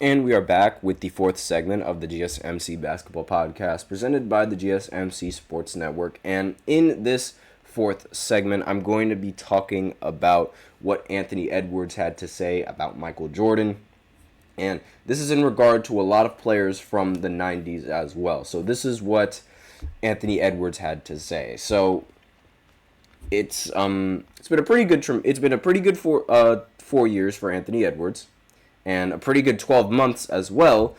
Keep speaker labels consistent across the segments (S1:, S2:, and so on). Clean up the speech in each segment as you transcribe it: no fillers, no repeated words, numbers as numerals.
S1: And we are back with the fourth segment of the GSMC Basketball Podcast presented by the GSMC Sports Network. And in this fourth segment, I'm going to be talking about what Anthony Edwards had to say about Michael Jordan. And this is in regard to a lot of players from the 90s as well. So this is what Anthony Edwards had to say. So it's been a pretty good 4 years for Anthony Edwards. And a pretty good 12 months as well,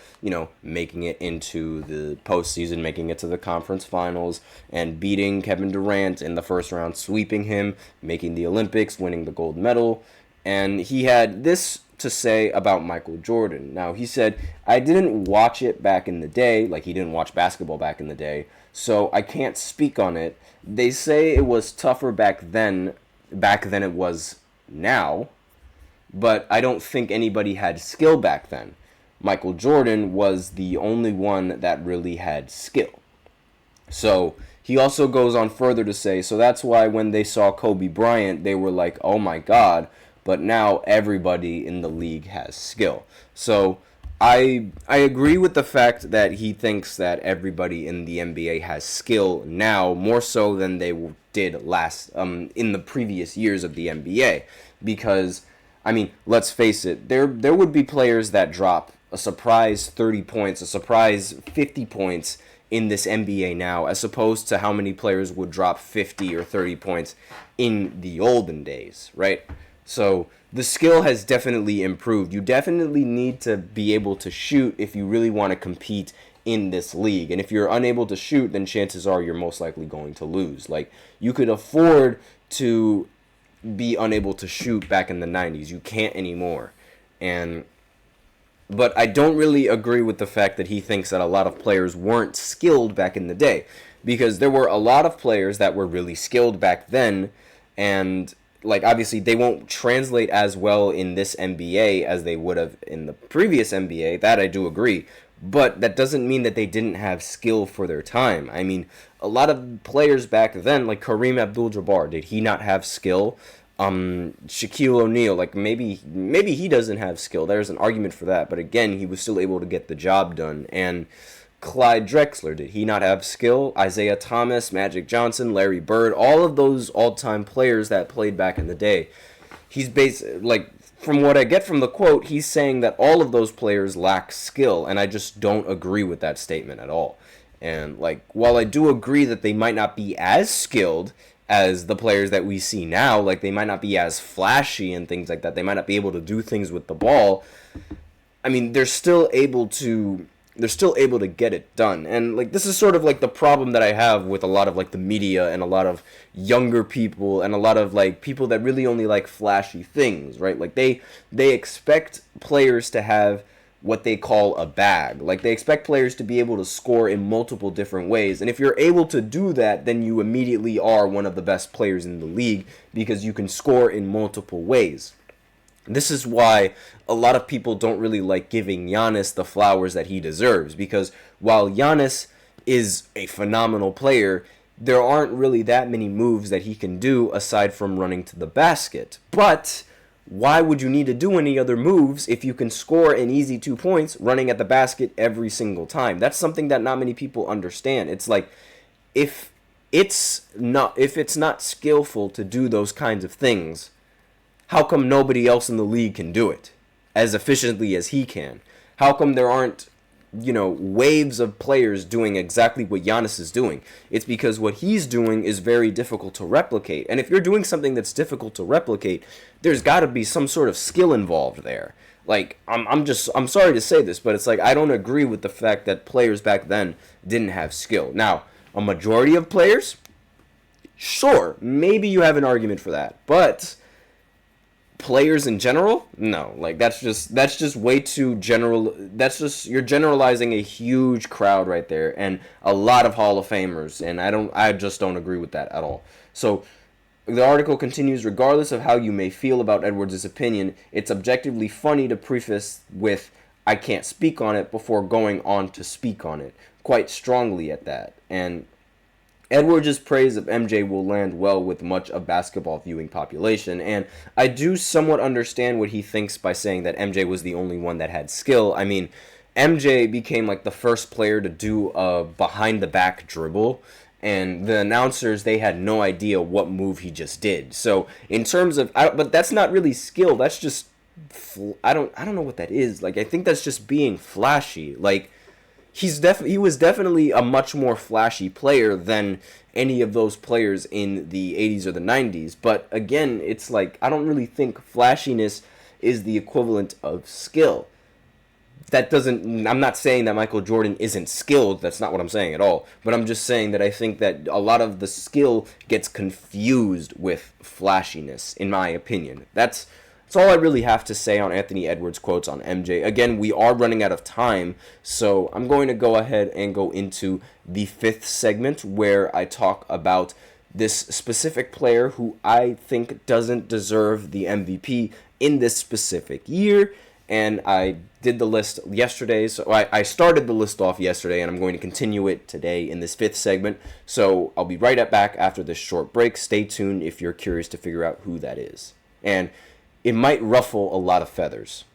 S1: making it into the postseason, making it to the conference finals, and beating Kevin Durant in the first round, sweeping him, making the Olympics, winning the gold medal. And he had this to say about Michael Jordan. Now, he said, I didn't watch it back in the day, like he didn't watch basketball back in the day, so I can't speak on it. They say it was tougher back than it was now. But I don't think anybody had skill back then. Michael Jordan was the only one that really had skill. So he also goes on further to say, so that's why when they saw Kobe Bryant, they were like, oh my God, but now everybody in the league has skill. So I agree with the fact that he thinks that everybody in the NBA has skill now, more so than they did in the previous years of the NBA. Because let's face it, there would be players that drop a surprise 30 points, a surprise 50 points in this NBA now, as opposed to how many players would drop 50 or 30 points in the olden days, right? So the skill has definitely improved. You definitely need to be able to shoot if you really want to compete in this league. And if you're unable to shoot, then chances are you're most likely going to lose. Like, you could afford to be unable to shoot back in the 90s. You can't anymore. But I don't really agree with the fact that he thinks that a lot of players weren't skilled back in the day, because there were a lot of players that were really skilled back then, and obviously they won't translate as well in this NBA as they would have in the previous NBA. That I do agree. But that doesn't mean that they didn't have skill for their time. A lot of players back then, like Kareem Abdul-Jabbar, did he not have skill? Shaquille O'Neal, maybe he doesn't have skill. There's an argument for that. But again, he was still able to get the job done. And Clyde Drexler, did he not have skill? Isaiah Thomas, Magic Johnson, Larry Bird, all of those all-time players that played back in the day. He's from what I get from the quote, he's saying that all of those players lack skill, and I just don't agree with that statement at all. And, while I do agree that they might not be as skilled as the players that we see now, they might not be as flashy and things like that, they might not be able to do things with the ball, they're still able to get it done. And this is sort of the problem that I have with a lot of the media and a lot of younger people and a lot of people that really only like flashy things, right? They expect players to have what they call a bag. They expect players to be able to score in multiple different ways. And if you're able to do that, then you immediately are one of the best players in the league, because you can score in multiple ways. This is why a lot of people don't really like giving Giannis the flowers that he deserves, because while Giannis is a phenomenal player, there aren't really that many moves that he can do aside from running to the basket. But why would you need to do any other moves if you can score an easy 2 points running at the basket every single time? That's something that not many people understand. It's if it's not skillful to do those kinds of things, how come nobody else in the league can do it as efficiently as he can? How come there aren't, waves of players doing exactly what Giannis is doing? It's because what he's doing is very difficult to replicate. And if you're doing something that's difficult to replicate, there's got to be some sort of skill involved there. I'm sorry to say this, but it's I don't agree with the fact that players back then didn't have skill. Now, a majority of players, sure, maybe you have an argument for that, but players in general, no. That's just way too general. You're generalizing a huge crowd right there, and a lot of Hall of Famers, and I just don't agree with that at all. So the article continues, regardless of how you may feel about Edwards' opinion, it's objectively funny to preface with, I can't speak on it, before going on to speak on it, quite strongly at that. And Edwards' praise of MJ will land well with much of basketball viewing population, and I do somewhat understand what he thinks by saying that MJ was the only one that had skill. I mean, MJ became like the first player to do a behind-the-back dribble, and the announcers, they had no idea what move he just did. So in terms of, but that's not really skill. That's just, I don't know what that is. Like, I think that's just being flashy. Like, he was definitely a much more flashy player than any of those players in the 80s or the 90s. But again, it's like, I don't really think flashiness is the equivalent of skill. That doesn't, I'm not saying that Michael Jordan isn't skilled. That's not what I'm saying at all. But I'm just saying that I think that a lot of the skill gets confused with flashiness, in my opinion. That's all I really have to say on Anthony Edwards' quotes on MJ. Again, we are running out of time, so I'm going to go ahead and go into the fifth segment where I talk about this specific player who I think doesn't deserve the MVP in this specific year. And I did the list yesterday, so I started the list off yesterday, and I'm going to continue it today in this fifth segment. So I'll be right back after this short break. Stay tuned if you're curious to figure out who that is. And it might ruffle a lot of feathers.